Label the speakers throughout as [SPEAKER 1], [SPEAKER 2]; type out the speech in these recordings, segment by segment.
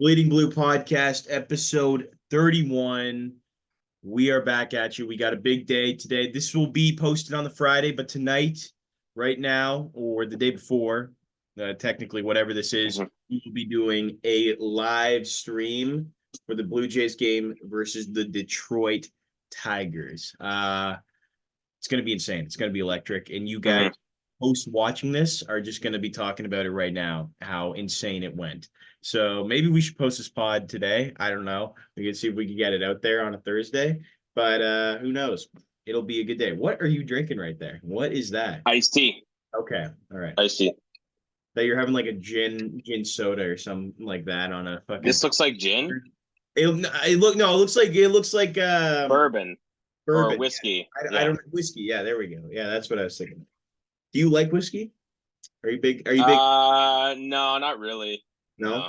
[SPEAKER 1] Bleeding Blue Podcast, episode 31. We are back at you. We got a big day today. This will be posted on the Friday, but tonight, right now, or the day before, technically, whatever this is,
[SPEAKER 2] Mhm.
[SPEAKER 1] we will be doing a live stream for the Blue Jays game versus the Detroit Tigers. It's going to be insane. It's going to be electric. And you guys,
[SPEAKER 2] Mhm.
[SPEAKER 1] post watching this, are just going to be talking about it right now, how insane it went. So maybe we should post this pod today. I don't know. We can see if we can get it out there on a Thursday. But who knows? It'll be a good day. What are you drinking right there? What is that?
[SPEAKER 2] Iced tea.
[SPEAKER 1] Okay. All right.
[SPEAKER 2] Iced tea.
[SPEAKER 1] That you're having like a gin soda or something like that on a fucking.
[SPEAKER 2] This looks like gin,
[SPEAKER 1] It looks like
[SPEAKER 2] bourbon, or
[SPEAKER 1] bourbon.
[SPEAKER 2] whiskey.
[SPEAKER 1] I
[SPEAKER 2] Yeah.
[SPEAKER 1] don't whiskey. Yeah, there we go. Yeah, that's what I was thinking. Do you like whiskey? Are you big?
[SPEAKER 2] No, not really.
[SPEAKER 1] No?
[SPEAKER 2] No,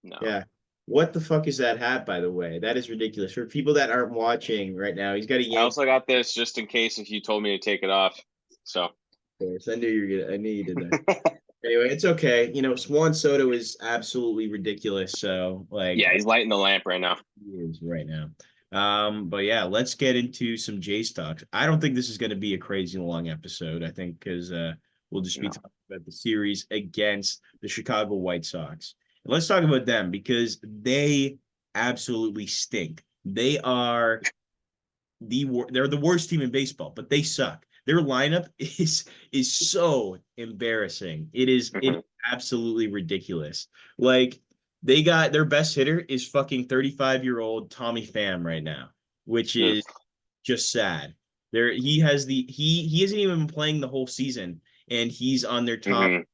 [SPEAKER 2] no.
[SPEAKER 1] Yeah. What the fuck is that hat, by the way? That is ridiculous. For people that aren't watching right now, he's got a
[SPEAKER 2] I
[SPEAKER 1] Yankee
[SPEAKER 2] also got this just in case if you told me to take it off. So,
[SPEAKER 1] face. I knew you did that. Anyway, it's okay. You know, Swan Soda is absolutely ridiculous. So, like,
[SPEAKER 2] yeah, he's lighting the lamp right now.
[SPEAKER 1] he is right now. But yeah, let's get into some Jays talks. I don't think this is going to be a crazy long episode. I think because we'll just be
[SPEAKER 2] No.
[SPEAKER 1] talking about the series against the Chicago White Sox. And let's talk about them because they absolutely stink. They're the worst team in baseball, but they suck. Their lineup is so embarrassing. It
[SPEAKER 2] Mhm.
[SPEAKER 1] absolutely ridiculous. Like they got their best hitter is fucking 35-year-old Tommy Pham right now, which
[SPEAKER 2] Ugh.
[SPEAKER 1] is just sad. There he isn't even been playing the whole season, and he's on their
[SPEAKER 2] Mhm.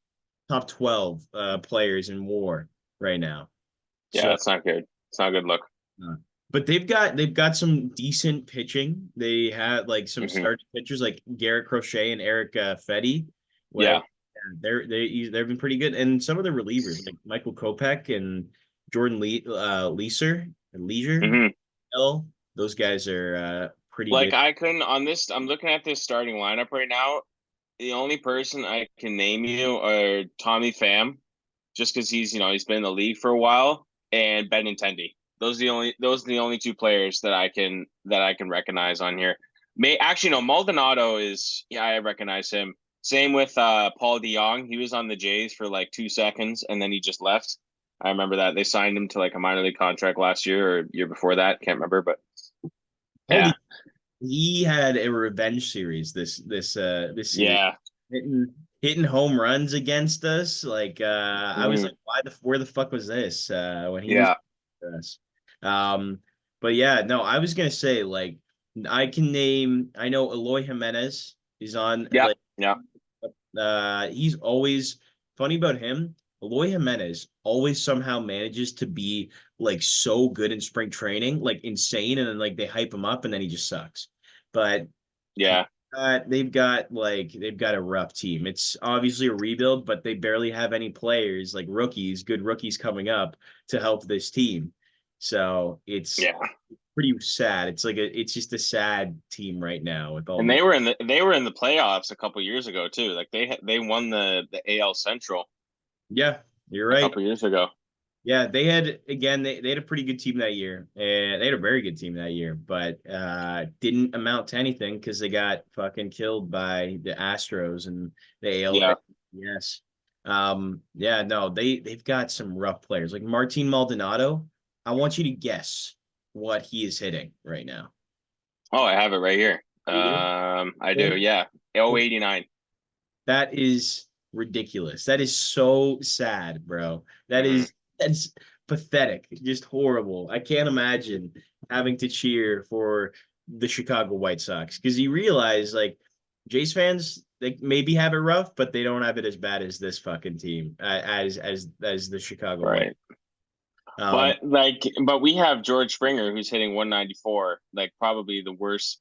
[SPEAKER 1] top 12 players in WAR right now.
[SPEAKER 2] Yeah,
[SPEAKER 1] So
[SPEAKER 2] that's not good. It's not a good look.
[SPEAKER 1] uh, but they've got some decent pitching. They had like some
[SPEAKER 2] Mhm.
[SPEAKER 1] starting pitchers like Garrett Crochet and Eric Fetty. Whatever.
[SPEAKER 2] Yeah.
[SPEAKER 1] They've been pretty good, and some of the relievers like Michael Kopech and Jordan Leisure.
[SPEAKER 2] Mhm.
[SPEAKER 1] Those guys are pretty
[SPEAKER 2] Like
[SPEAKER 1] good.
[SPEAKER 2] I couldn't on this. I'm looking at this starting lineup right now. The only person I can name you are Tommy Pham, just because he's been in the league for a while, and Benintendi. Those are the only two players that I can recognize on here. May actually no Maldonado is, yeah, I recognize him. Same with Paul DeYoung. He was on the Jays for like 2 seconds and then he just left. I remember that they signed him to like a minor league contract last year or year before that. Can't remember, but yeah,
[SPEAKER 1] Holy, he had a revenge series this series.
[SPEAKER 2] yeah,
[SPEAKER 1] Hitting home runs against us. Like I was
[SPEAKER 2] Mhm.
[SPEAKER 1] like, where the fuck was this when he was
[SPEAKER 2] Yeah,
[SPEAKER 1] with us? Um, but yeah, no, I was gonna say like I know Eloy Jimenez is on
[SPEAKER 2] yeah,
[SPEAKER 1] like
[SPEAKER 2] yeah.
[SPEAKER 1] he's always funny about him. Eloy Jimenez always somehow manages to be like so good in spring training, like insane, and then like they hype him up and then he just sucks. But
[SPEAKER 2] Yeah.
[SPEAKER 1] they've got a rough team. It's obviously a rebuild, but they barely have any players like good rookies coming up to help this team. So it's
[SPEAKER 2] Yeah.
[SPEAKER 1] pretty sad. It's just a sad team right now with all
[SPEAKER 2] And
[SPEAKER 1] the
[SPEAKER 2] they were in the playoffs a couple years ago too. Like they won the AL Central
[SPEAKER 1] yeah, you're
[SPEAKER 2] a
[SPEAKER 1] right.
[SPEAKER 2] couple years ago.
[SPEAKER 1] Yeah, they had a pretty good team that year. And they had a very good team that year, but didn't amount to anything because they got fucking killed by the Astros and the AL.
[SPEAKER 2] Yeah.
[SPEAKER 1] Yes. Yeah, no, they've got some rough players. Like Martin Maldonado. I want you to guess what he is hitting right now.
[SPEAKER 2] Oh, I have it right here.
[SPEAKER 1] You
[SPEAKER 2] I do.
[SPEAKER 1] do?
[SPEAKER 2] Yeah. Oh, 89.
[SPEAKER 1] That is ridiculous. That is so sad, bro.
[SPEAKER 2] Mm-hmm.
[SPEAKER 1] That's pathetic. Just horrible. I can't imagine having to cheer for the Chicago White Sox because you realize like Jays fans they maybe have it rough, but they don't have it as bad as this fucking team as the Chicago White.
[SPEAKER 2] Right.
[SPEAKER 1] Um,
[SPEAKER 2] But we have George Springer who's hitting 194, like probably the worst,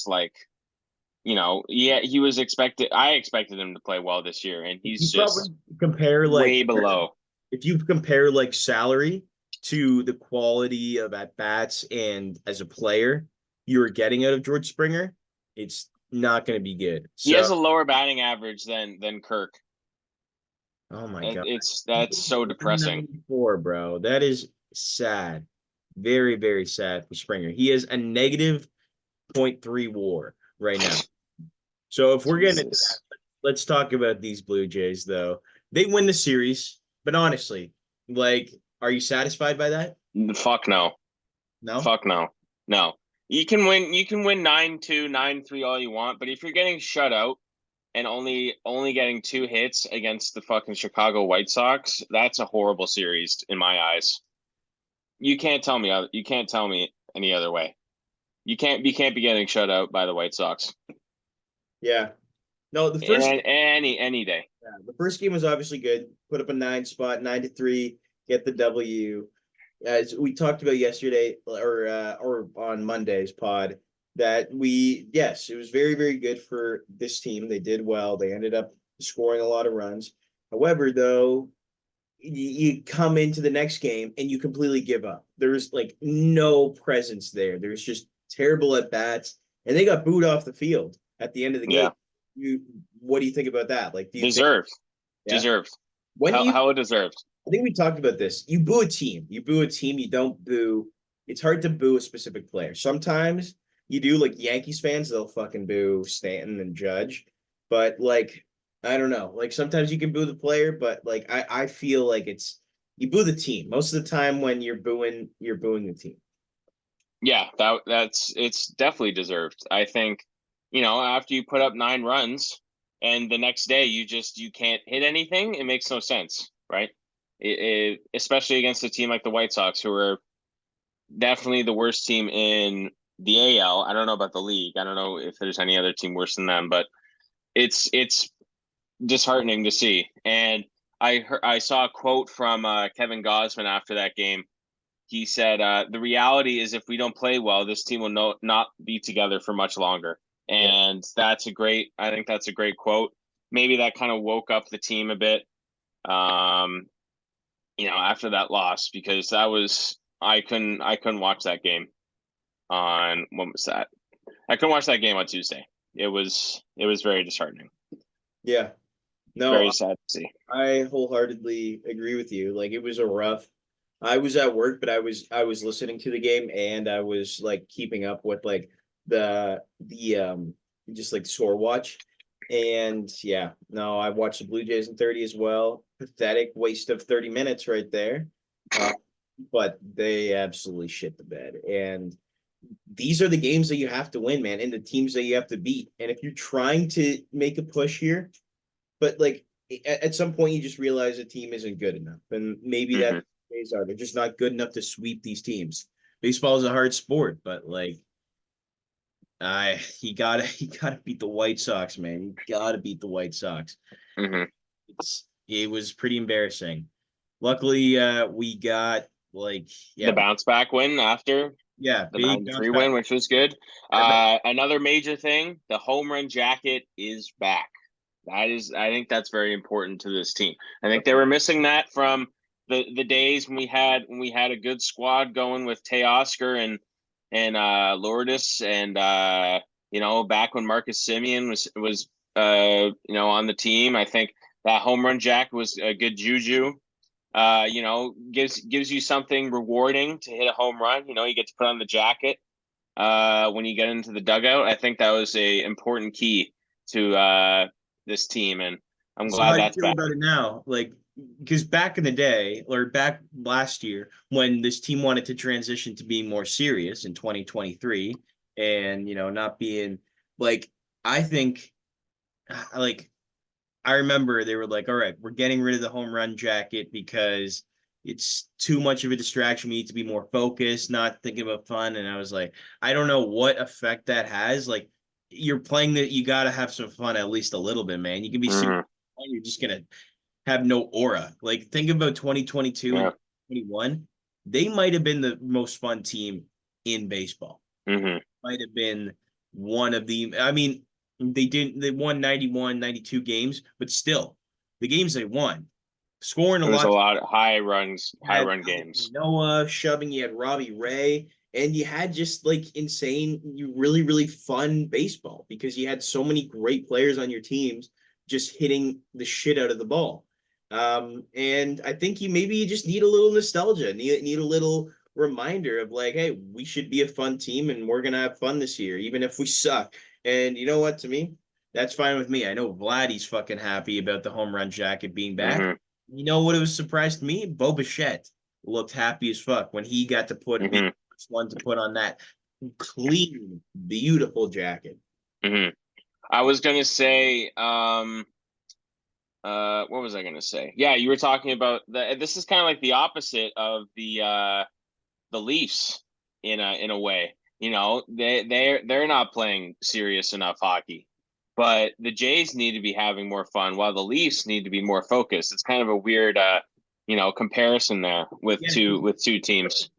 [SPEAKER 2] like, yeah, I expected him to play well this year, and
[SPEAKER 1] if
[SPEAKER 2] he's
[SPEAKER 1] you probably
[SPEAKER 2] just
[SPEAKER 1] compare
[SPEAKER 2] way below.
[SPEAKER 1] if you compare like salary to the quality of at bats and as a player you're getting out of George Springer, it's not going to be good.
[SPEAKER 2] He
[SPEAKER 1] So
[SPEAKER 2] has a lower batting average than Kirk.
[SPEAKER 1] Oh my God.
[SPEAKER 2] That's so depressing.
[SPEAKER 1] 194, bro. That is sad. Very, very sad for Springer. He is a negative point 0.3 WAR right now. So if we're getting into that,
[SPEAKER 2] Jesus.
[SPEAKER 1] let's talk about these Blue Jays, though. They win the series, but honestly, like, are you satisfied by that?
[SPEAKER 2] Fuck no.
[SPEAKER 1] No?
[SPEAKER 2] Fuck no. No. You can win 9-2, 9-3 all you want, but if you're getting shut out and only getting 2 hits against the fucking Chicago White Sox, that's a horrible series in my eyes. You can't tell me any other way. You can't be getting shut out by the White Sox.
[SPEAKER 1] Yeah. No, the first
[SPEAKER 2] And any day.
[SPEAKER 1] the first game was obviously good. Put up a 9 spot, 9-3, get the W. As we talked about yesterday or on Monday's pod, that yes, it was very, very good for this team. They did well. They ended up scoring a lot of runs. However, though, you come into the next game and you completely give up. There's like no presence there. There's just terrible at bats, and they got booed off the field at the end of the game.
[SPEAKER 2] Yeah.
[SPEAKER 1] You, what do you think about that? Like, do you think,
[SPEAKER 2] Deserved.
[SPEAKER 1] yeah?
[SPEAKER 2] Deserved.
[SPEAKER 1] When
[SPEAKER 2] How
[SPEAKER 1] you,
[SPEAKER 2] how it deserved.
[SPEAKER 1] I think we talked about this. You boo a team. You boo a team. You don't boo. It's hard to boo a specific player. Sometimes you do, like Yankees fans, they'll fucking boo Stanton and Judge. But like, I don't know. Like sometimes you can boo the player, but like I feel like it's you boo the team. Most of the time when you're booing the team.
[SPEAKER 2] Yeah, that's it's definitely deserved. I think, after you put up 9 runs and the next day you can't hit anything, it makes no sense, right? Especially against a team like the White Sox, who are definitely the worst team in the AL. I don't know about the league. I don't know if there's any other team worse than them, but it's disheartening to see. And I saw a quote from Kevin Gosman after that game. He said, "The reality is, if we don't play well, this team will not be together for much longer."
[SPEAKER 1] Yeah.
[SPEAKER 2] And I think that's a great quote. Maybe that kind of woke up the team a bit, um, after that loss, because I couldn't watch that game on, what was that? I couldn't watch that game on Tuesday. It was very disheartening,
[SPEAKER 1] Yeah. No,
[SPEAKER 2] very sad to see.
[SPEAKER 1] I wholeheartedly agree with you. Like it was a rough. I was at work, but I was listening to the game and I was like keeping up with like the just like score watch. And yeah, no, I watched the Blue Jays in 30 as well. Pathetic waste of 30 minutes right there. Uh, but they absolutely shit the bed. And these are the games that you have to win, man, and the teams that you have to beat. And if you're trying to make a push here, but like at some point you just realize a team isn't good enough, and maybe that
[SPEAKER 2] Hmm.
[SPEAKER 1] days are they're just not good enough to sweep these teams. Baseball is a hard sport, but like I he gotta beat the White Sox, man. You gotta beat the White Sox.
[SPEAKER 2] Hmm.
[SPEAKER 1] It was pretty embarrassing. Luckily, we got like
[SPEAKER 2] The
[SPEAKER 1] yeah,
[SPEAKER 2] bounce back win after
[SPEAKER 1] yeah,
[SPEAKER 2] the
[SPEAKER 1] big
[SPEAKER 2] nine to
[SPEAKER 1] bounce
[SPEAKER 2] three
[SPEAKER 1] back.
[SPEAKER 2] win, which was good. Another major thing: the home run jacket is back. I think that's very important to this team. I think they were missing that from the days when we had a good squad going with Teoscar and Lourdes, and back when Marcus Simeon was on the team. I think that home run jacket was a good juju. Gives you something rewarding to hit a home run. You get to put on the jacket when you get into the dugout. I think that was a important key to this team, and I'm
[SPEAKER 1] So how
[SPEAKER 2] glad
[SPEAKER 1] do you
[SPEAKER 2] that's
[SPEAKER 1] feel
[SPEAKER 2] back.
[SPEAKER 1] about it now? Like, because back in the day, or back last year, when this team wanted to transition to being more serious in 2023, and not being like, I think, like, I remember they were like, all right, we're getting rid of the home run jacket because it's too much of a distraction. We need to be more focused, not thinking about fun. And I was like, I don't know what effect that has. Like, you're playing that you got to have some fun at least a little bit, man. You can be super,
[SPEAKER 2] Hmm.
[SPEAKER 1] you're just gonna have no aura. Like, think about 2022 and
[SPEAKER 2] Yeah.
[SPEAKER 1] 21. They might have been the most fun team in baseball.
[SPEAKER 2] Hmm.
[SPEAKER 1] Might have been one of the, I mean, they won 91, 92 games, but still, the games they won, scoring a
[SPEAKER 2] It was a
[SPEAKER 1] lot.
[SPEAKER 2] lot of high runs,
[SPEAKER 1] You
[SPEAKER 2] high
[SPEAKER 1] had
[SPEAKER 2] run
[SPEAKER 1] Alek
[SPEAKER 2] games.
[SPEAKER 1] Manoah shoving, you had Robbie Ray, and you had just like insane, you really, really fun baseball because you had so many great players on your teams just hitting the shit out of the ball. And I think you just need a little nostalgia, need a little reminder of like, hey, we should be a fun team and we're gonna have fun this year, even if we suck. And you know what? To me, that's fine with me. I know Vladdy's fucking happy about the home run jacket being back.
[SPEAKER 2] Hmm.
[SPEAKER 1] You know what? It was surprised to me. Bo Bichette looked happy as fuck when he got to be
[SPEAKER 2] Hmm.
[SPEAKER 1] the first one to put on that clean, beautiful jacket.
[SPEAKER 2] Hmm. I was gonna say, what was I gonna say? Yeah, you were talking about this is kind of like the opposite of the Leafs in a way. You know, they're not playing serious enough hockey. But the Jays need to be having more fun while the Leafs need to be more focused. It's kind of a weird comparison there
[SPEAKER 1] Yeah,
[SPEAKER 2] with two teams.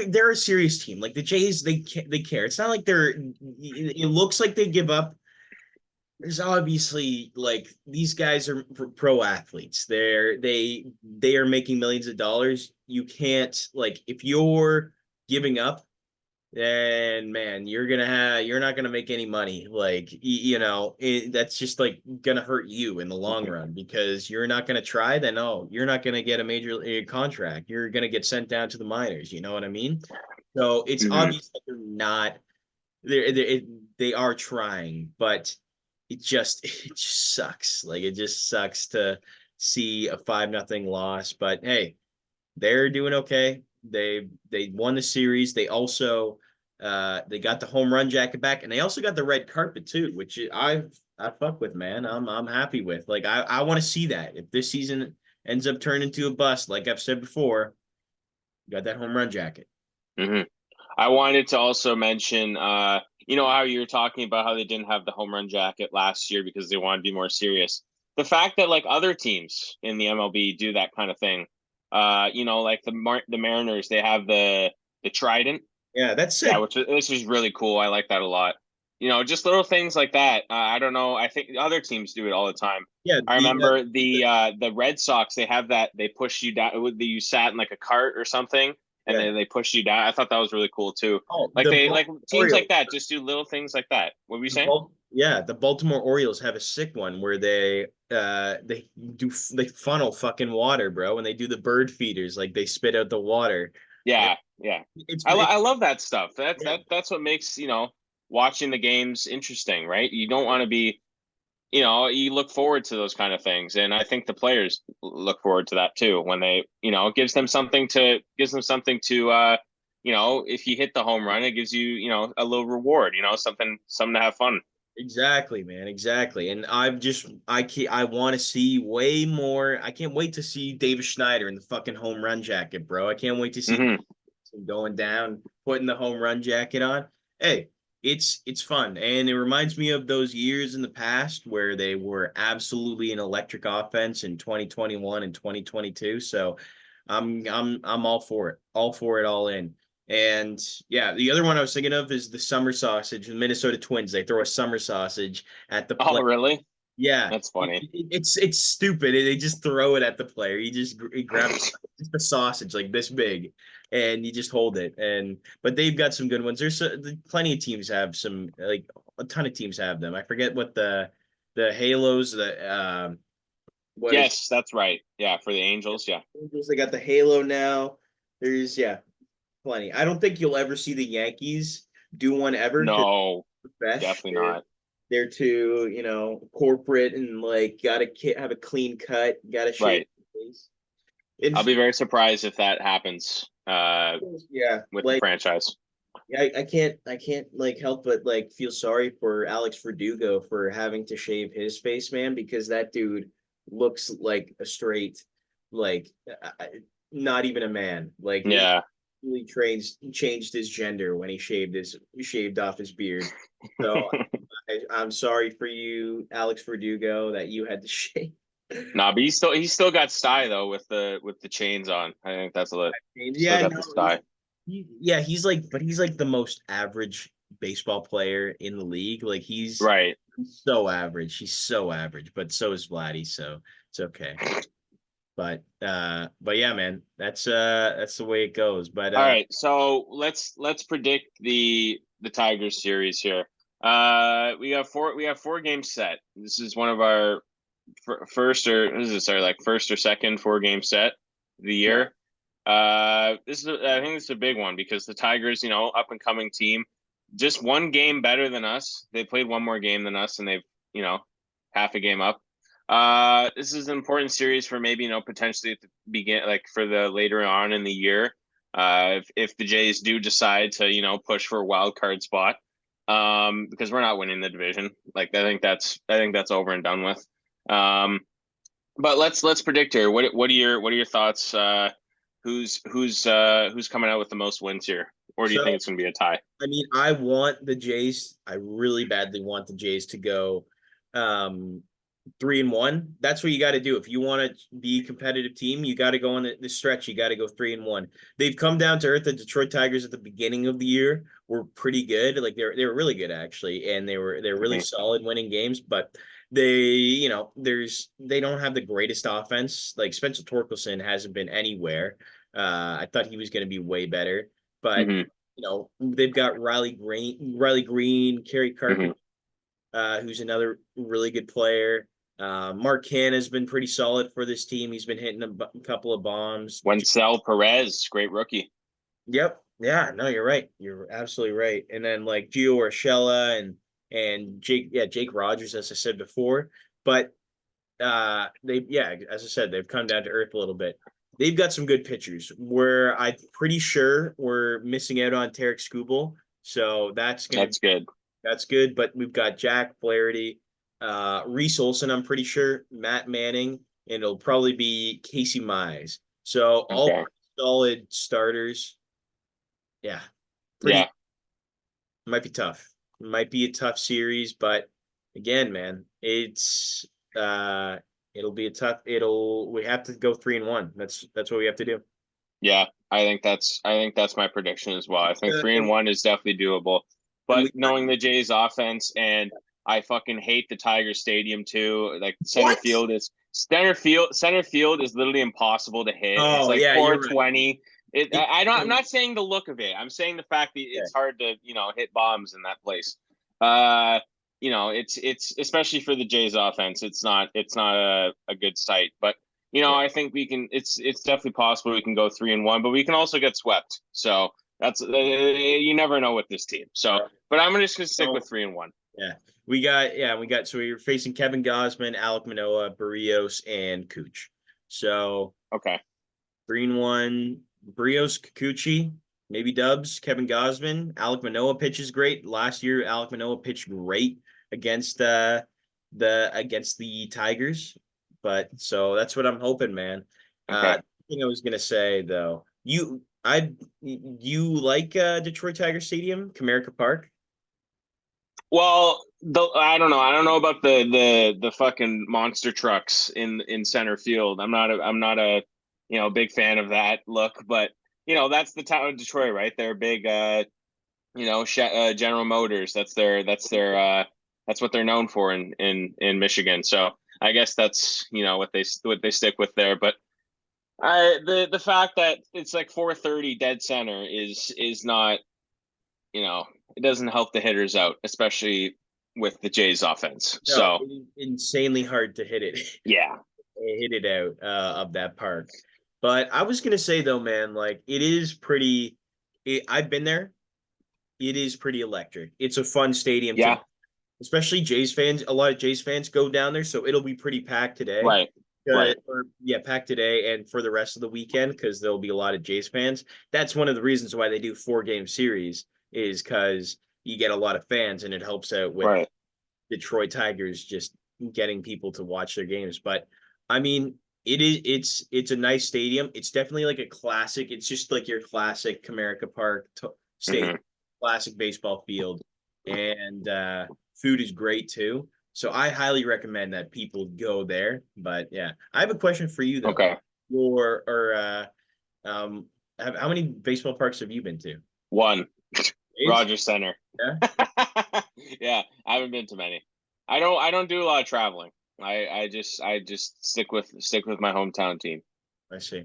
[SPEAKER 1] they're a serious team. Like the Jays, they care. It's not like they're. It looks like they give up. There's obviously like these guys are pro athletes. They are making millions of dollars. You can't like if you're giving up, then man, you're not gonna make any money. Like that's just like gonna hurt you in the long run because you're not gonna try. Then oh, you're not gonna get a major league contract. You're gonna get sent down to the minors. You know what I mean? So it's
[SPEAKER 2] Hmm.
[SPEAKER 1] obvious that they're not they are trying, but it just sucks. Like it just sucks to see a 5-0 loss. But hey, they're doing okay. They won the series. They also they got the home run jacket back, and they also got the red carpet too, which I fuck with, man. I'm happy with. Like I want to see that. If this season ends up turning into a bust, like I've said before, got that home run jacket.
[SPEAKER 2] Hmm. I wanted to also mention, you know, how you were talking about how they didn't have the home run jacket last year because they wanted to be more serious. The fact that like other teams in the MLB do that kind of thing, you know, like the Mariners, they have the Trident.
[SPEAKER 1] Yeah, that's
[SPEAKER 2] Yeah,
[SPEAKER 1] sick.
[SPEAKER 2] which is really cool. I like that a lot. You know, just little things like that. I don't know. I think other teams do it all the time.
[SPEAKER 1] Yeah,
[SPEAKER 2] I remember the Red Sox. They have that. They push you down. You sat in like a cart or something, and
[SPEAKER 1] yeah.
[SPEAKER 2] then they push you down. I thought that was really cool too.
[SPEAKER 1] Oh,
[SPEAKER 2] Like
[SPEAKER 1] the
[SPEAKER 2] they like
[SPEAKER 1] Baltimore
[SPEAKER 2] teams like
[SPEAKER 1] Orioles.
[SPEAKER 2] that just do little things like that. What were you saying?
[SPEAKER 1] Yeah, the Baltimore Orioles have a sick one where they funnel fucking water, bro, and they do the bird feeders, like they spit out the water.
[SPEAKER 2] Yeah, yeah.
[SPEAKER 1] It's
[SPEAKER 2] I love that stuff.
[SPEAKER 1] yeah,
[SPEAKER 2] That's what makes watching the games interesting, right? You don't want to be you look forward to those kind of things, and I think the players look forward to that too when they it gives them something to if you hit the home run, it gives you a little reward, something to have fun.
[SPEAKER 1] exactly, man, exactly. And I want to see way more. I can't wait to see David Schneider in the fucking home run jacket, bro. I can't wait to see
[SPEAKER 2] Hmm.
[SPEAKER 1] going down, putting the home run jacket on. Hey, it's fun, and it reminds me of those years in the past where they were absolutely an electric offense in 2021 and 2022. So I'm all for it, all in. And yeah, the other one I was thinking of is the summer sausage. The Minnesota Twins, they throw a summer sausage at the
[SPEAKER 2] Oh,
[SPEAKER 1] play.
[SPEAKER 2] really?
[SPEAKER 1] Yeah,
[SPEAKER 2] That's funny.
[SPEAKER 1] it's stupid. They just throw it at the player. He grabs just a sausage like this big, and you just hold it. And but they've got some good ones. Plenty of teams have some like a ton of teams have them. I forget what the Halos what is
[SPEAKER 2] Yes, that's right. Yeah, for the Angels, yeah.
[SPEAKER 1] they got the Halo now. There's plenty. I don't think you'll ever see the Yankees do one ever because
[SPEAKER 2] No,
[SPEAKER 1] fresh.
[SPEAKER 2] definitely not.
[SPEAKER 1] They're too, corporate and like gotta have a clean cut, gotta shave
[SPEAKER 2] Right.
[SPEAKER 1] the face. In
[SPEAKER 2] I'll be very surprised if that happens
[SPEAKER 1] yeah,
[SPEAKER 2] with the
[SPEAKER 1] like
[SPEAKER 2] franchise.
[SPEAKER 1] I can't like help but like feel sorry for Alex Verdugo for having to shave his face, man, because that dude looks like a straight, like not even a man. Like he
[SPEAKER 2] Yeah.
[SPEAKER 1] really changed his gender when he shaved off his beard. So I'm sorry for you, Alex Verdugo, that you had to shave.
[SPEAKER 2] Nah, but he's still got sty though with the chains on. I think that's a lit. Still
[SPEAKER 1] Yeah,
[SPEAKER 2] got
[SPEAKER 1] no,
[SPEAKER 2] the sty.
[SPEAKER 1] he's like the most average baseball player in the league. Like
[SPEAKER 2] Right.
[SPEAKER 1] he's so average. He's so average, but so is Vladdy, so it's okay. But yeah, man, that's the way it goes. But
[SPEAKER 2] All right. So let's predict the Tigers series here. We have four games set. This is one of our first or what is this? Sorry, like first or second 4 game set of the
[SPEAKER 1] Yeah.
[SPEAKER 2] year. This is I think this is a big one because the Tigers, up and coming team, just 1 game better than us. They played one more game than us, and they've you know half a game up. This is an important series for maybe potentially at the begin, like for the later on in the year. If the Jays do decide to push for a wild card spot, because we're not winning the division. Like I think that's over and done with. Um, but let's predict here. What are your thoughts? Who's coming out with the most wins here, or do you think
[SPEAKER 1] So
[SPEAKER 2] it's going to be a tie?
[SPEAKER 1] I mean, I want the Jays. I really badly want the Jays to go um 3-1. That's what you got to do. If you want to be a competitive team, you got to go on the stretch. You got to go 3-1. They've come down to earth. The Detroit Tigers at the beginning of the year were pretty good. Like they were really good actually, and they're really
[SPEAKER 2] Mhm.
[SPEAKER 1] solid winning games. But they don't have the greatest offense. Like Spencer Torkelson hasn't been anywhere. I thought he was going to be way better, but
[SPEAKER 2] Mhm.
[SPEAKER 1] they've got Riley Green, Kerry
[SPEAKER 2] Mhm.
[SPEAKER 1] Carpenter, who's another really good player. Mark Canha has been pretty solid for this team. He's been hitting a couple of bombs.
[SPEAKER 2] Wencel Perez, great rookie.
[SPEAKER 1] Yep. Yeah. No, you're right. You're absolutely right. And then like Gio Urshela and Jake Rogers, as I said before. But as I said, they've come down to earth a little bit. They've got some good pitchers. Where I'm pretty sure we're missing out on Tarek Skubal, so
[SPEAKER 2] That's good.
[SPEAKER 1] that's good. But we've got Jack Flaherty, Reese Olson, I'm pretty sure, Matt Manning, and it'll probably be Casey Mize. So all
[SPEAKER 2] Okay.
[SPEAKER 1] pretty solid starters. Yeah, pretty
[SPEAKER 2] Yeah.
[SPEAKER 1] might be tough. Might be a tough series, but again, man, uh it'll be a tough it'll we have to go 3-1. That's what we have to do.
[SPEAKER 2] Yeah. I think that's my prediction as well. I think three
[SPEAKER 1] And,
[SPEAKER 2] and one is definitely doable.
[SPEAKER 1] and
[SPEAKER 2] But
[SPEAKER 1] we got
[SPEAKER 2] knowing the Jays offense, and I fucking hate the Tiger Stadium too. Like
[SPEAKER 1] what?
[SPEAKER 2] center field is literally impossible to hit. It's
[SPEAKER 1] Oh
[SPEAKER 2] like
[SPEAKER 1] yeah, you're right.
[SPEAKER 2] 420.
[SPEAKER 1] It,
[SPEAKER 2] I'm not saying the look of it. I'm saying the fact that
[SPEAKER 1] yeah,
[SPEAKER 2] it's hard to, hit bombs in that place. It's especially for the Jays offense, it's not a good sight. But
[SPEAKER 1] yeah.
[SPEAKER 2] I think we can. It's definitely possible we can go 3 and one, but we can also get swept. So that's you never know with this team. So, but I'm just gonna stick
[SPEAKER 1] So
[SPEAKER 2] with 3 and one.
[SPEAKER 1] yeah, we got so we were facing Kevin Gosman, Alek Manoah, Barrios, and Cooch. So
[SPEAKER 2] Okay.
[SPEAKER 1] 3-1, Barrios, Kikuchi, maybe Dubs, Kevin Gosman, Alek Manoah pitches great. Last year, Alek Manoah pitched great against the Tigers. But so that's what I'm hoping, man.
[SPEAKER 2] Okay.
[SPEAKER 1] Thing I was gonna say though, you like Detroit Tiger Stadium, Comerica Park?
[SPEAKER 2] Well, I don't know. I don't know about the fucking monster trucks in center field. I'm not a big fan of that look, but that's the town of Detroit, right? They're big. General Motors. That's what they're known for in Michigan. So I guess that's what they stick with there. But the fact that it's like 430 dead center is not it doesn't help the hitters out, especially with the Jays offense.
[SPEAKER 1] No,
[SPEAKER 2] So
[SPEAKER 1] it is insanely hard to hit it.
[SPEAKER 2] yeah,
[SPEAKER 1] Hit it out of that park. But I was gonna say though, man, like it is pretty. I've been there. It is pretty electric. It's a fun stadium to,
[SPEAKER 2] yeah,
[SPEAKER 1] especially Jays fans. A lot of Jays fans go down there, so it'll be pretty packed today.
[SPEAKER 2] right, right,
[SPEAKER 1] Packed today and for the rest of the weekend because there'll be a lot of Jays fans. That's one of the reasons why they do 4 game series is because you get a lot of fans and it helps out with
[SPEAKER 2] right.
[SPEAKER 1] Detroit Tigers just getting people to watch their games. But I mean, it's a nice stadium. It's definitely like a classic. It's just like your classic Comerica Park stadium,
[SPEAKER 2] Hmm.
[SPEAKER 1] classic baseball field, and food is great too. So I highly recommend that people go there. But yeah, I have a question for you though.
[SPEAKER 2] Okay,
[SPEAKER 1] Your or um, how many baseball parks have you been to?
[SPEAKER 2] one.
[SPEAKER 1] Days?
[SPEAKER 2] Rogers Center.
[SPEAKER 1] Yeah,
[SPEAKER 2] Yeah, I haven't been to many. I don't do a lot of traveling. I just stick with my hometown team.
[SPEAKER 1] I see.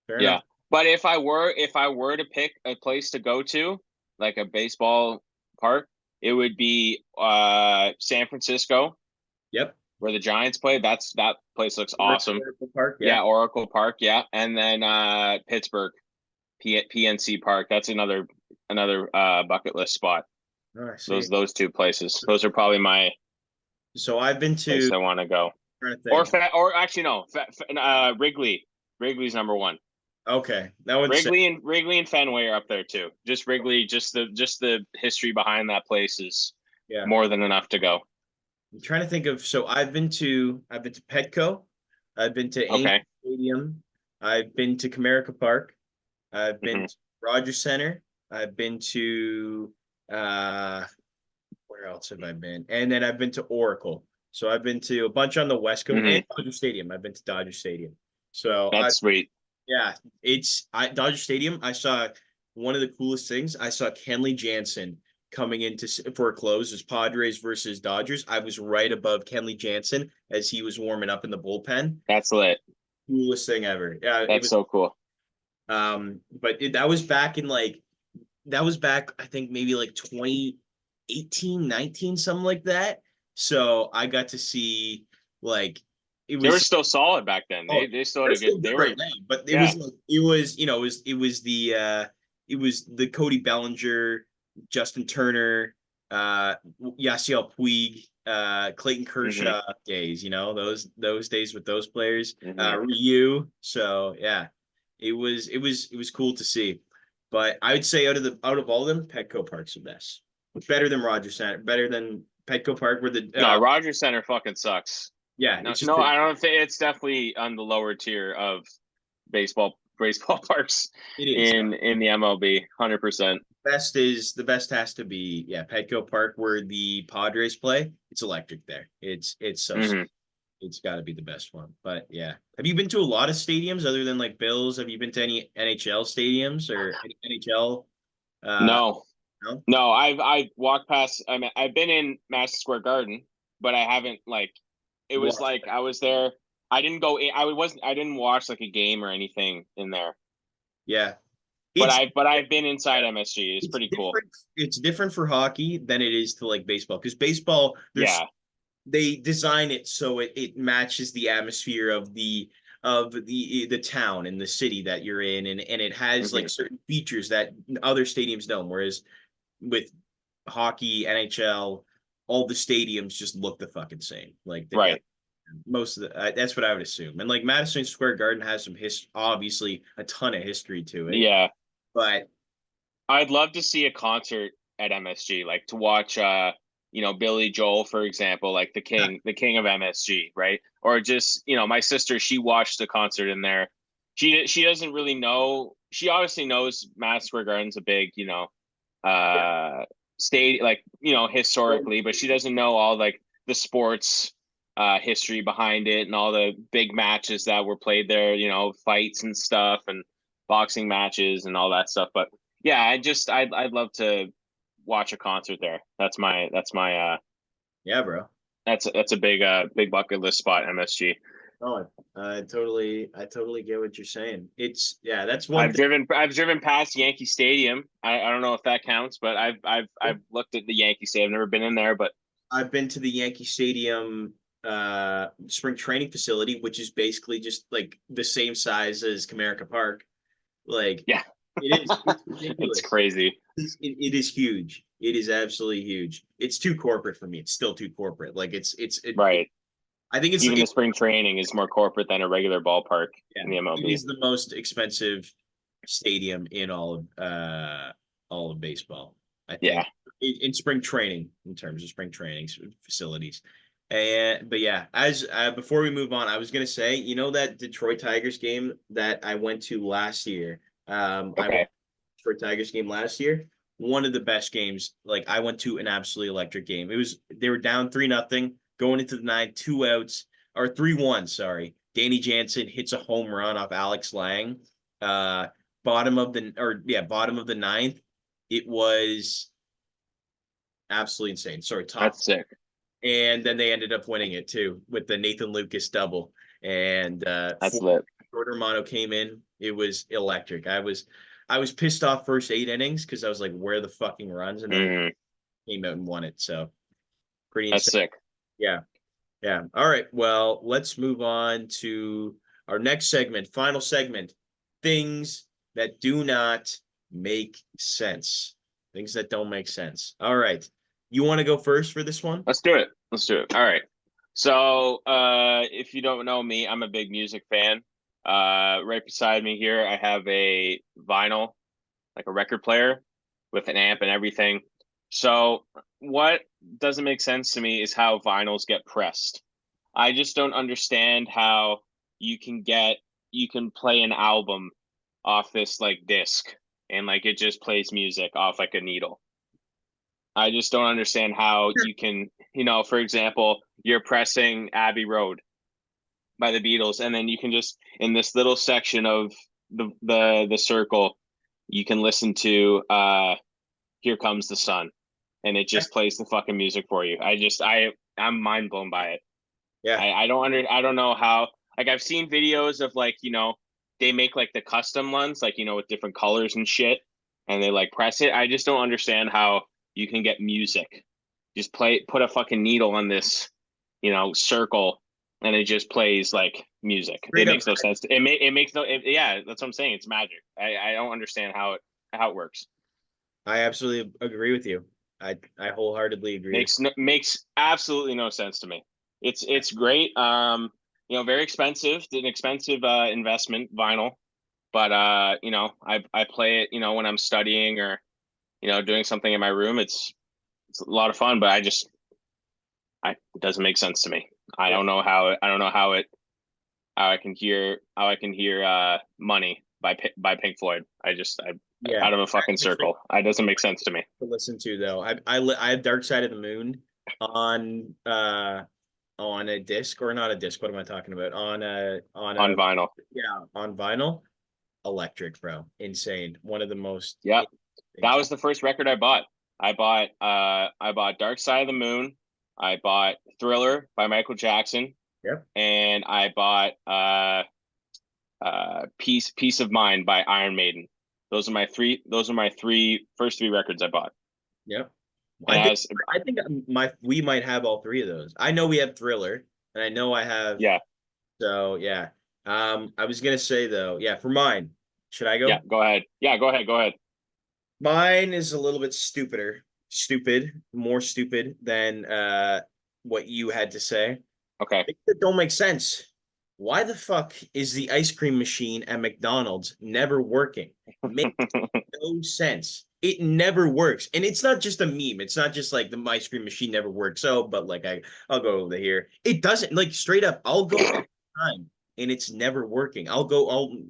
[SPEAKER 1] Fair
[SPEAKER 2] Yeah.
[SPEAKER 1] enough.
[SPEAKER 2] But if I were to pick a place to go to, like a baseball park, it would be San Francisco,
[SPEAKER 1] Yep.
[SPEAKER 2] where the Giants play. That place looks awesome.
[SPEAKER 1] Oracle Park, yeah.
[SPEAKER 2] Yeah, Oracle Park, yeah. And then Pittsburgh, PNC Park. That's another bucket list spot.
[SPEAKER 1] Oh, I see.
[SPEAKER 2] Those two places. Those are probably my
[SPEAKER 1] So I've been
[SPEAKER 2] place
[SPEAKER 1] to,
[SPEAKER 2] I want to go.
[SPEAKER 1] trying to think.
[SPEAKER 2] Or actually no, Wrigley. Wrigley's number one.
[SPEAKER 1] Okay, that one's sick.
[SPEAKER 2] Wrigley and Fenway are up there too. Just Wrigley, just the history behind that place is
[SPEAKER 1] Yeah.
[SPEAKER 2] more than enough to go.
[SPEAKER 1] I'm trying to think of. So I've been to Petco, I've been to Angel
[SPEAKER 2] Okay.
[SPEAKER 1] Stadium, I've been to Comerica Park, I've been
[SPEAKER 2] Mhm.
[SPEAKER 1] to Rogers Center, I've been to where else have I been? And then I've been to Oracle. So I've been to a bunch on the West Coast
[SPEAKER 2] Mhm.
[SPEAKER 1] and Dodger Stadium. I've been to Dodger Stadium. So
[SPEAKER 2] That's sweet.
[SPEAKER 1] yeah, Dodger Stadium. I saw one of the coolest things. I saw Kenley Jansen coming into for a close. It was Padres versus Dodgers. I was right above Kenley Jansen as he was warming up in the bullpen.
[SPEAKER 2] That's lit.
[SPEAKER 1] Coolest thing ever. Yeah, it
[SPEAKER 2] That's
[SPEAKER 1] was.
[SPEAKER 2] so cool.
[SPEAKER 1] But that was back in that was back, I think maybe like 2018, 19, something like that. So I got to see like it
[SPEAKER 2] They were
[SPEAKER 1] was.
[SPEAKER 2] still solid back then.
[SPEAKER 1] Oh,
[SPEAKER 2] They still had
[SPEAKER 1] they're
[SPEAKER 2] a good.
[SPEAKER 1] still
[SPEAKER 2] They
[SPEAKER 1] good
[SPEAKER 2] were
[SPEAKER 1] right now, but it
[SPEAKER 2] yeah.
[SPEAKER 1] was like, it was the Cody Bellinger, Justin Turner, Yasiel Puig, Clayton
[SPEAKER 2] Mhm.
[SPEAKER 1] Kershaw days. Those days with those players,
[SPEAKER 2] Mhm.
[SPEAKER 1] Ryu. So yeah, it was cool to see. But I would say out of all of them, Petco Park's the best. Better than Rogers Center, better than Petco Park, where the
[SPEAKER 2] No, Rogers Center fucking sucks.
[SPEAKER 1] yeah,
[SPEAKER 2] No,
[SPEAKER 1] it's just
[SPEAKER 2] no, I don't think it's definitely on the lower tier of baseball parks
[SPEAKER 1] it is.
[SPEAKER 2] in the MLB. 100%.
[SPEAKER 1] The best has to be, yeah, Petco Park where the Padres play. It's electric there. It's so
[SPEAKER 2] Hmm.
[SPEAKER 1] it's got to be the best one. But yeah, have you been to a lot of stadiums other than like Bills? Have you been to any NHL stadiums or any NHL? Uh,
[SPEAKER 2] No,
[SPEAKER 1] no.
[SPEAKER 2] no, I've walked past. I mean, I've been in Madison Square Garden, but I haven't like. It was
[SPEAKER 1] Watch
[SPEAKER 2] like
[SPEAKER 1] it.
[SPEAKER 2] I was there. I didn't go in. I wasn't. I didn't watch like a game or anything in there.
[SPEAKER 1] Yeah,
[SPEAKER 2] But
[SPEAKER 1] it's
[SPEAKER 2] I've been inside MSG. It's
[SPEAKER 1] it's
[SPEAKER 2] pretty cool.
[SPEAKER 1] different. It's different for hockey than it is to like baseball because baseball
[SPEAKER 2] Yeah.
[SPEAKER 1] they design it so it matches the atmosphere of the town and the city that you're in, and it has like
[SPEAKER 2] Hmm.
[SPEAKER 1] certain features that other stadiums don't, whereas with hockey, NHL, all the stadiums just look the fucking same, like
[SPEAKER 2] Right.
[SPEAKER 1] most of that's what I would assume. And like Madison Square Garden has some obviously a ton of history to it,
[SPEAKER 2] Yeah.
[SPEAKER 1] but
[SPEAKER 2] I'd love to see a concert at MSG, like to watch Billy Joel, for example, like the king of MSG, right? Or just, my sister, she watched the concert in there. She doesn't really know. She obviously knows Madison Square Garden's a big,
[SPEAKER 1] yeah.
[SPEAKER 2] state, like, historically, but she doesn't know all like the sports history behind it and all the big matches that were played there, fights and stuff and boxing matches and all that stuff. But yeah, I'd love to watch a concert there.
[SPEAKER 1] Yeah, bro.
[SPEAKER 2] That's a big bucket list spot, MSG.
[SPEAKER 1] Oh, I totally get what you're saying. Yeah, that's one
[SPEAKER 2] I've
[SPEAKER 1] thing.
[SPEAKER 2] driven past Yankee Stadium. I don't know if that counts, but I've looked at the Yankee Stadium. I've never been in there, but
[SPEAKER 1] I've been to the Yankee Stadium spring training facility, which is basically just like the same size as Comerica Park. Like
[SPEAKER 2] yeah,
[SPEAKER 1] it's
[SPEAKER 2] it's
[SPEAKER 1] ridiculous.
[SPEAKER 2] crazy.
[SPEAKER 1] It is huge. It is absolutely huge. It's too corporate for me. It's still too corporate. Like
[SPEAKER 2] Right.
[SPEAKER 1] I think
[SPEAKER 2] Even the spring training is more corporate than a regular ballpark
[SPEAKER 1] yeah,
[SPEAKER 2] in the
[SPEAKER 1] it
[SPEAKER 2] MLB.
[SPEAKER 1] is the most expensive stadium in all of baseball. I
[SPEAKER 2] Yeah.
[SPEAKER 1] think in spring training, in terms of spring training facilities. And but yeah, as before we move on, I was gonna say, that Detroit Tigers game that I went to last year. I went
[SPEAKER 2] Okay.
[SPEAKER 1] to Detroit Tigers game last year. One of the best games. Like I went to an absolutely electric game. They were down 3-0 going into the ninth, 2 outs or 3-1. Sorry, Danny Jansen hits a home run off Alex Lang. Uh, bottom of the ninth. It was absolutely insane. Sorry, top.
[SPEAKER 2] That's sick.
[SPEAKER 1] And then they ended up winning it too with the Nathan Lucas double. And
[SPEAKER 2] That's lit.
[SPEAKER 1] Jordan Romano came in. It was electric. I was pissed off first 8 innings because I was like, where the fucking runs? And then
[SPEAKER 2] Mm,
[SPEAKER 1] came out and won it. So pretty
[SPEAKER 2] that's
[SPEAKER 1] insane.
[SPEAKER 2] sick.
[SPEAKER 1] Yeah. Yeah. All right. Well, let's move on to our next segment, final segment. Things that do not make sense. Things that don't make sense. All right. You want to go first for this one?
[SPEAKER 2] Let's do it. Let's do it. All right. So, if you don't know me, I'm a big music fan. Right beside me here, I have a vinyl, like a record player with an amp and everything. So, what doesn't make sense to me is how vinyls get pressed. I just don't understand how you can get you can play an album off this like disc and like it just plays music off like a needle. I just don't understand how you can, for example, you're pressing Abbey Road by the Beatles, and then you can just in this little section of the circle, you can listen to Here Comes the Sun, and it
[SPEAKER 1] Yeah.
[SPEAKER 2] just plays the fucking music for you. I'm mind blown by it.
[SPEAKER 1] Yeah.
[SPEAKER 2] I don't know how, like I've seen videos of like, they make like the custom ones, like, with different colors and shit, and they like press it. I just don't understand how you can get music. Just put a fucking needle on this, circle, and it just plays like music. It
[SPEAKER 1] Straight up.
[SPEAKER 2] makes no sense. It makes no yeah, that's what I'm saying. It's magic. I don't understand how it works.
[SPEAKER 1] I absolutely agree with you. I wholeheartedly agree.
[SPEAKER 2] Makes absolutely no sense to me. It's great. Very expensive. It's an expensive investment, vinyl. But I play it, when I'm studying or, doing something in my room. It's a lot of fun, but it doesn't make sense to me.
[SPEAKER 1] Yeah.
[SPEAKER 2] I don't know how I can hear Money by Pink Floyd. I
[SPEAKER 1] Yeah.
[SPEAKER 2] out of a fucking
[SPEAKER 1] Actually,
[SPEAKER 2] circle. It doesn't make sense to me.
[SPEAKER 1] to listen to though. I have Dark Side of the Moon on a disc, or not a disc. What am I talking about? On a
[SPEAKER 2] On vinyl.
[SPEAKER 1] yeah, on vinyl. Electric, bro. Insane. One of the most
[SPEAKER 2] Yep. That
[SPEAKER 1] things.
[SPEAKER 2] was the first record I bought. I bought Dark Side of the Moon. I bought Thriller by Michael Jackson,
[SPEAKER 1] Yep.
[SPEAKER 2] and I bought Peace of Mind by Iron Maiden. Those are my first three records I bought.
[SPEAKER 1] Yep.
[SPEAKER 2] And
[SPEAKER 1] I think we might have all three of those. I know we have Thriller, and I know I have.
[SPEAKER 2] yeah,
[SPEAKER 1] So yeah. I was gonna say though, yeah, for mine, should I
[SPEAKER 2] yeah,
[SPEAKER 1] go?
[SPEAKER 2] go ahead. Yeah, go ahead, go ahead.
[SPEAKER 1] Mine is a little bit more stupid than what you had to say.
[SPEAKER 2] Okay.
[SPEAKER 1] Things that don't make sense. Why the fuck is the ice cream machine at McDonald's never working? Makes no sense. It never works. And it's not just a meme. It's not just like the ice cream machine never works. Oh, but like I'll go over here. It doesn't, like, straight up. I'll go every time and it's never working. I'll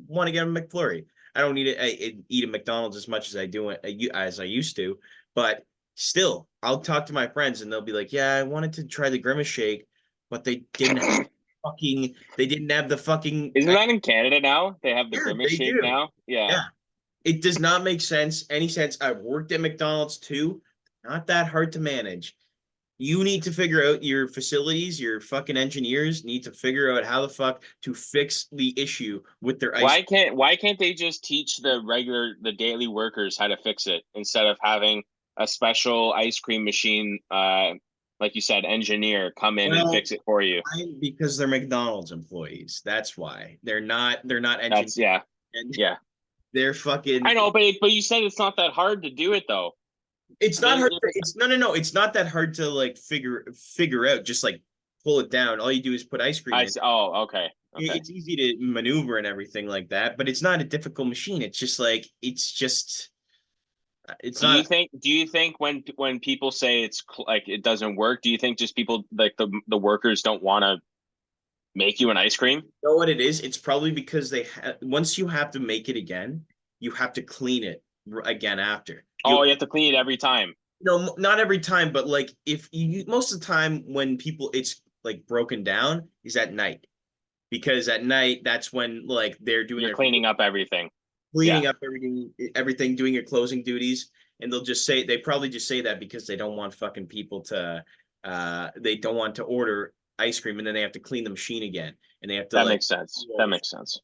[SPEAKER 1] want to get a McFlurry. I don't need to eat a McDonald's as much as I do as I used to, but still, I'll talk to my friends and they'll be like, "Yeah, I wanted to try the Grimace shake, but they didn't have the fucking
[SPEAKER 2] Isn't that in Canada now? They have the
[SPEAKER 1] yeah,
[SPEAKER 2] Grimace
[SPEAKER 1] they
[SPEAKER 2] shake
[SPEAKER 1] do.
[SPEAKER 2] now. Yeah.
[SPEAKER 1] Yeah. It does not make any sense. I've worked at McDonald's too. Not that hard to manage. You need to figure out your facilities, your fucking engineers need to figure out how the fuck to fix the issue with their ice.
[SPEAKER 2] Why can't they just teach the daily workers how to fix it instead of having a special ice cream machine, like you said, engineer come in and
[SPEAKER 1] Well,
[SPEAKER 2] fix it for you?
[SPEAKER 1] because they're McDonald's employees. That's why. They're not engineers.
[SPEAKER 2] That's yeah,
[SPEAKER 1] And
[SPEAKER 2] yeah.
[SPEAKER 1] they're
[SPEAKER 2] I
[SPEAKER 1] fucking
[SPEAKER 2] know, but you said it's not that hard to do it though.
[SPEAKER 1] it's not
[SPEAKER 2] Then
[SPEAKER 1] hard it's no, it's not that hard to like figure out. Just like pull it down. All you do is put ice cream
[SPEAKER 2] I
[SPEAKER 1] in.
[SPEAKER 2] see. Oh, okay, okay.
[SPEAKER 1] It's easy to maneuver and everything like that, but it's not a difficult machine. It's just like it's not.
[SPEAKER 2] Do you think when people say like it doesn't work, do you think just people like the workers don't want to make you an ice cream?
[SPEAKER 1] You know what it is? It's probably because once you have to make it again, you have to clean it again after.
[SPEAKER 2] Oh, you have to clean it every time.
[SPEAKER 1] Not every time, but like if you most of the time when people it's like broken down is at night, because at night that's when like they're doing
[SPEAKER 2] You're
[SPEAKER 1] their
[SPEAKER 2] cleaning up everything. Yeah,
[SPEAKER 1] cleaning up everything, doing your closing duties, and they probably just say that because they don't want fucking people to, they don't want to order ice cream and then they have to clean the machine again, and they have to
[SPEAKER 2] that
[SPEAKER 1] like
[SPEAKER 2] makes sense.
[SPEAKER 1] do all
[SPEAKER 2] That
[SPEAKER 1] this.
[SPEAKER 2] makes sense.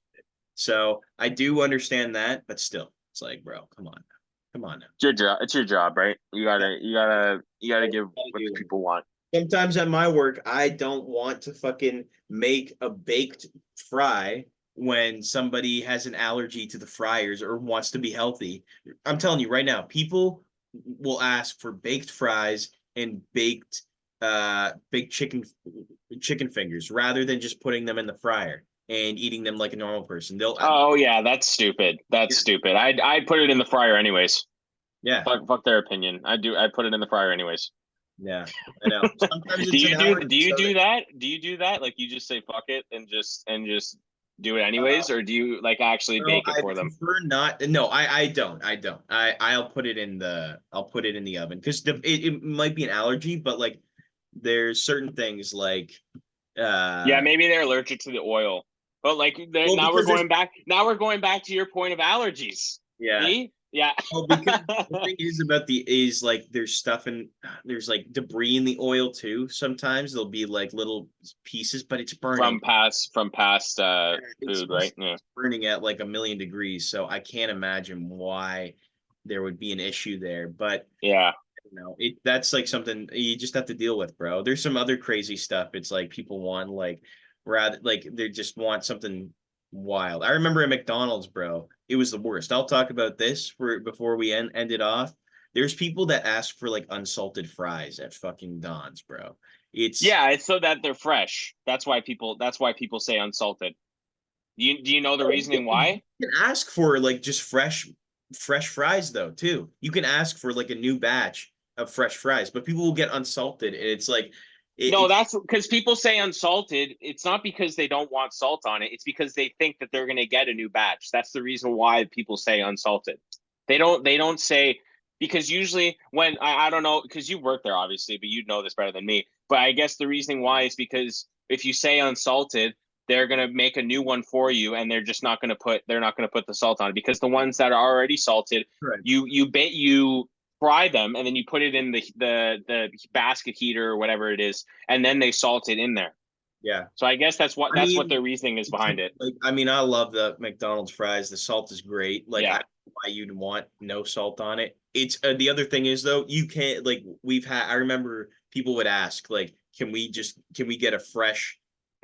[SPEAKER 1] So I do understand that, but still, it's like, bro, come on now, come on now.
[SPEAKER 2] It's your job. It's your job, right?
[SPEAKER 1] Yeah,
[SPEAKER 2] You gotta give
[SPEAKER 1] gotta
[SPEAKER 2] what the
[SPEAKER 1] do
[SPEAKER 2] people want.
[SPEAKER 1] Sometimes at my work, I don't want to fucking make a baked fry when somebody has an allergy to the fryers or wants to be healthy. I'm telling you right now, people will ask for baked fries and baked chicken fingers rather than just putting them in the fryer and eating them like a normal person.
[SPEAKER 2] Oh yeah, that's stupid. That's stupid. I'd put it in the fryer anyways.
[SPEAKER 1] Yeah,
[SPEAKER 2] Fuck their opinion. I'd put it in the fryer anyways.
[SPEAKER 1] yeah, I know. Sometimes
[SPEAKER 2] Do
[SPEAKER 1] it's an
[SPEAKER 2] you do
[SPEAKER 1] allergy,
[SPEAKER 2] do you
[SPEAKER 1] so
[SPEAKER 2] do that? Do you do that? Like you just say fuck it and just do it anyways, or do you like actually
[SPEAKER 1] no,
[SPEAKER 2] bake it
[SPEAKER 1] I
[SPEAKER 2] for them?
[SPEAKER 1] prefer not. No, I don't. I don't. I'll put it in the oven because it might be an allergy, but like there's certain things like
[SPEAKER 2] Yeah,
[SPEAKER 1] uh
[SPEAKER 2] maybe they're allergic to the oil. But like
[SPEAKER 1] well
[SPEAKER 2] now we're
[SPEAKER 1] because there's
[SPEAKER 2] going back. Now we're going back to your point of allergies.
[SPEAKER 1] yeah.
[SPEAKER 2] See? Yeah.
[SPEAKER 1] Well, because the thing is about the is like there's stuff in there's like debris in the oil too. Sometimes there'll be like little pieces, but it's burning.
[SPEAKER 2] From past
[SPEAKER 1] It's
[SPEAKER 2] food, right? Yeah.
[SPEAKER 1] it's burning at like 1,000,000 degrees, so I can't imagine why there would be an issue there. But
[SPEAKER 2] Yeah.
[SPEAKER 1] that's like something you just have to deal with, bro. There's some other crazy stuff. It's like people want like rather like they just want something wild. I remember at McDonald's, bro, it was the worst. I'll talk about this for before we end it off. There's people that ask for like unsalted fries at fucking Don's, bro. It's
[SPEAKER 2] Yeah, it's so that they're fresh. That's why people say unsalted. Do you know the
[SPEAKER 1] oh,
[SPEAKER 2] reasoning why?
[SPEAKER 1] you can ask for like just fresh fries though too. You can ask for like a new batch of fresh fries, but people will get unsalted, and it's like
[SPEAKER 2] No,
[SPEAKER 1] it's
[SPEAKER 2] that's because people say unsalted. It's not because they don't want salt on it. It's because they think that they're going to get a new batch. That's the reason why people say unsalted. They don't say because usually when I don't know because you work there obviously, but you know this better than me. But I guess the reasoning why is because if you say unsalted, they're going to make a new one for you, and they're not going to put the salt on it because the ones that are already salted,
[SPEAKER 1] right.
[SPEAKER 2] you fry them and then you put it in the basket heater or whatever it is, and then they salt it in there.
[SPEAKER 1] Yeah.
[SPEAKER 2] So I guess that's what
[SPEAKER 1] I
[SPEAKER 2] that's what
[SPEAKER 1] mean,
[SPEAKER 2] their reasoning is behind it.
[SPEAKER 1] like I mean, I love the McDonald's fries. The salt is great. Like I
[SPEAKER 2] Yeah.
[SPEAKER 1] don't know why you'd want no salt on it. It's the other thing is though, you can't like we've had I remember people would ask like can we get a fresh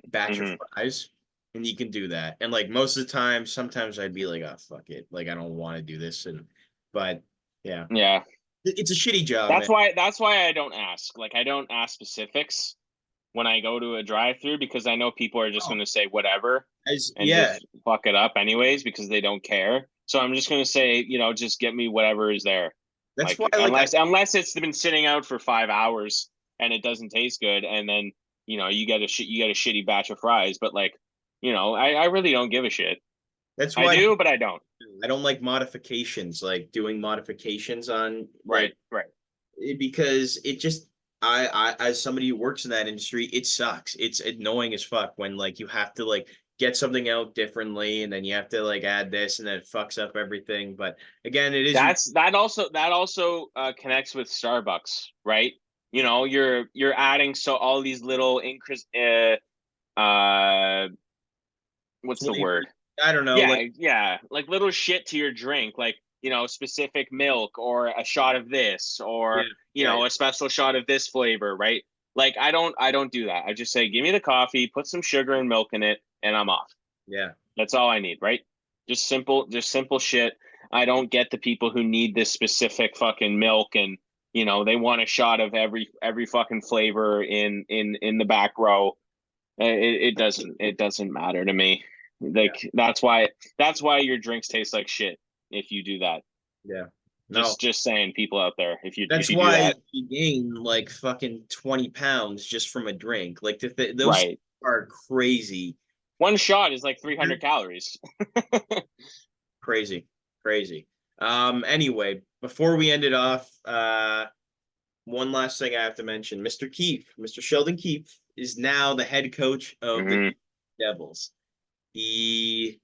[SPEAKER 1] batch of
[SPEAKER 2] Hmm.
[SPEAKER 1] fries? And you can do that. And like most of the time, sometimes I'd be like, oh fuck it. Like I don't want to do this. And but yeah.
[SPEAKER 2] Yeah.
[SPEAKER 1] It's a shitty job,
[SPEAKER 2] That's
[SPEAKER 1] man.
[SPEAKER 2] why that's why I don't ask. Like I don't ask specifics when I go to a drive-through because I know people are just
[SPEAKER 1] Oh,
[SPEAKER 2] going to say whatever
[SPEAKER 1] as
[SPEAKER 2] and
[SPEAKER 1] yeah.
[SPEAKER 2] just fuck it up anyways because they don't care. So I'm just going to say, just get me whatever is there.
[SPEAKER 1] That's why
[SPEAKER 2] Like
[SPEAKER 1] like
[SPEAKER 2] unless it's been sitting out for 5 hours and it doesn't taste good and then, you get a shitty batch of fries, but like, I really don't give a shit.
[SPEAKER 1] that's
[SPEAKER 2] I
[SPEAKER 1] why
[SPEAKER 2] do, but I don't.
[SPEAKER 1] I don't like modifications, like doing modifications on
[SPEAKER 2] Right,
[SPEAKER 1] like
[SPEAKER 2] right.
[SPEAKER 1] because it just I as somebody who works in that industry, it sucks. It's annoying as fuck when like you have to like get something out differently and then you have to like add this and then it fucks up everything. But again, it is
[SPEAKER 2] That also connects with Starbucks, right? You're adding so all these little increase what's the
[SPEAKER 1] flavors.
[SPEAKER 2] word?
[SPEAKER 1] I don't know,
[SPEAKER 2] Yeah,
[SPEAKER 1] like
[SPEAKER 2] yeah, like little shit to your drink, like specific milk or a shot of this
[SPEAKER 1] yeah,
[SPEAKER 2] or
[SPEAKER 1] yeah,
[SPEAKER 2] a special shot of this flavor, right? Like I don't do that. I just say give me the coffee, put some sugar and milk in it, and I'm off.
[SPEAKER 1] yeah,
[SPEAKER 2] That's all I need, right? Just simple shit. I don't get the people who need this specific fucking milk and they want a shot of every fucking flavor in the back row. It doesn't matter to me.
[SPEAKER 1] yeah,
[SPEAKER 2] Like that's why your drinks taste like shit if you do that.
[SPEAKER 1] yeah. No,
[SPEAKER 2] Just saying, people out there, if you if
[SPEAKER 1] that's
[SPEAKER 2] you do
[SPEAKER 1] why
[SPEAKER 2] that,
[SPEAKER 1] you gain like fucking 20 pounds just from a drink. Like those
[SPEAKER 2] right?
[SPEAKER 1] are crazy.
[SPEAKER 2] One shot is like 300 calories.
[SPEAKER 1] Crazy, crazy. Anyway, before we end it off, one last thing I have to mention. Mr. Keefe, Mr. Sheldon Keefe is now the head coach of the
[SPEAKER 2] Hmm.
[SPEAKER 1] Devils. He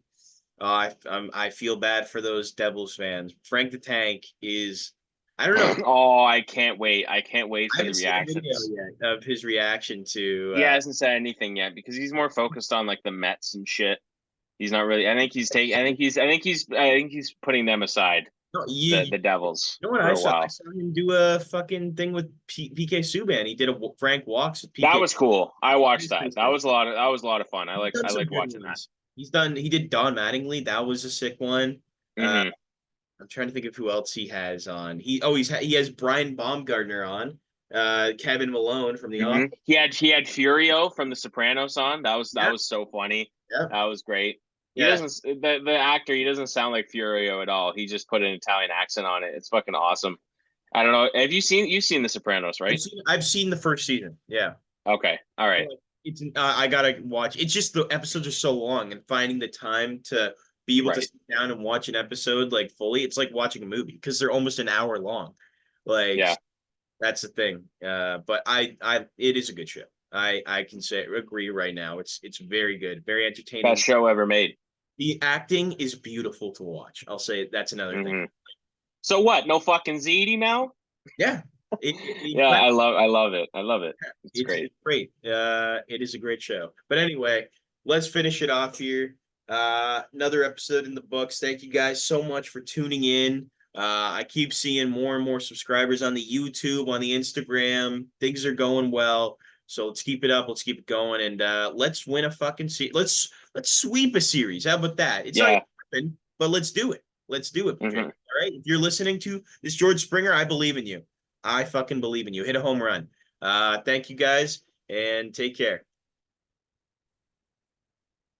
[SPEAKER 1] I feel bad for those Devils fans. Frank the Tank is I don't know.
[SPEAKER 2] Oh, I can't wait. I can't wait
[SPEAKER 1] I
[SPEAKER 2] for the
[SPEAKER 1] haven't seen a video
[SPEAKER 2] reactions.
[SPEAKER 1] yet of his reaction to
[SPEAKER 2] He hasn't said anything yet because he's more focused on like the Mets and shit. He's not really. I think he's taking. I think he's putting them aside.
[SPEAKER 1] No,
[SPEAKER 2] the Devils
[SPEAKER 1] you know what
[SPEAKER 2] for
[SPEAKER 1] I
[SPEAKER 2] a
[SPEAKER 1] saw? I
[SPEAKER 2] while.
[SPEAKER 1] saw him do a fucking thing with PK Subban. He did a Frank Walks with
[SPEAKER 2] That
[SPEAKER 1] PK.
[SPEAKER 2] was cool. I
[SPEAKER 1] That
[SPEAKER 2] watched
[SPEAKER 1] was pretty
[SPEAKER 2] that.
[SPEAKER 1] sick.
[SPEAKER 2] That was a lot of fun.
[SPEAKER 1] He's done
[SPEAKER 2] I
[SPEAKER 1] some
[SPEAKER 2] liked
[SPEAKER 1] good
[SPEAKER 2] watching that.
[SPEAKER 1] ones. He did Don Mattingly. That was a sick one. Uh,
[SPEAKER 2] Hmm.
[SPEAKER 1] I'm trying to think of who else he has on. He has Brian Baumgartner on. Kevin Malone from The
[SPEAKER 2] Hmm.
[SPEAKER 1] Office.
[SPEAKER 2] He had Furio from The Sopranos on. That
[SPEAKER 1] Yeah,
[SPEAKER 2] was so funny.
[SPEAKER 1] yeah,
[SPEAKER 2] That was great. He
[SPEAKER 1] yeah.
[SPEAKER 2] doesn't the actor. He doesn't sound like Furio at all. He just put an Italian accent on it. It's fucking awesome. I don't know. Have you've seen The Sopranos, right?
[SPEAKER 1] I've seen the first season. Yeah.
[SPEAKER 2] Okay. All right.
[SPEAKER 1] It's I gotta watch. It's just the episodes are so long, and finding the time to be able to
[SPEAKER 2] Right.
[SPEAKER 1] sit down and watch an episode like fully, it's like watching a movie because they're almost an hour long. Like
[SPEAKER 2] Yeah.
[SPEAKER 1] that's the thing. But it is a good show. I can say agree right now. It's very good, very
[SPEAKER 2] Best
[SPEAKER 1] entertaining.
[SPEAKER 2] show ever made.
[SPEAKER 1] The acting is beautiful to watch. I'll say that's another thing.
[SPEAKER 2] Hmm. So what? No fucking ZD now?
[SPEAKER 1] Yeah,
[SPEAKER 2] Yeah,
[SPEAKER 1] incredible.
[SPEAKER 2] I love it. I love it. It's great.
[SPEAKER 1] It's great. It is a great show. But anyway, let's finish it off here. Another episode in the books. Thank you guys so much for tuning in. I keep seeing more and more subscribers on the YouTube, on the Instagram. Things are going well. So let's keep it up. Let's keep it going, and let's win a fucking let's sweep a series. How about that? It's not
[SPEAKER 2] Yeah.
[SPEAKER 1] gonna happen, but let's do it. Let's do it, Jake.
[SPEAKER 2] Hmm.
[SPEAKER 1] All right. If you're listening to this George Springer, I believe in you. I fucking believe in you. Hit a home run. Thank you guys and take care.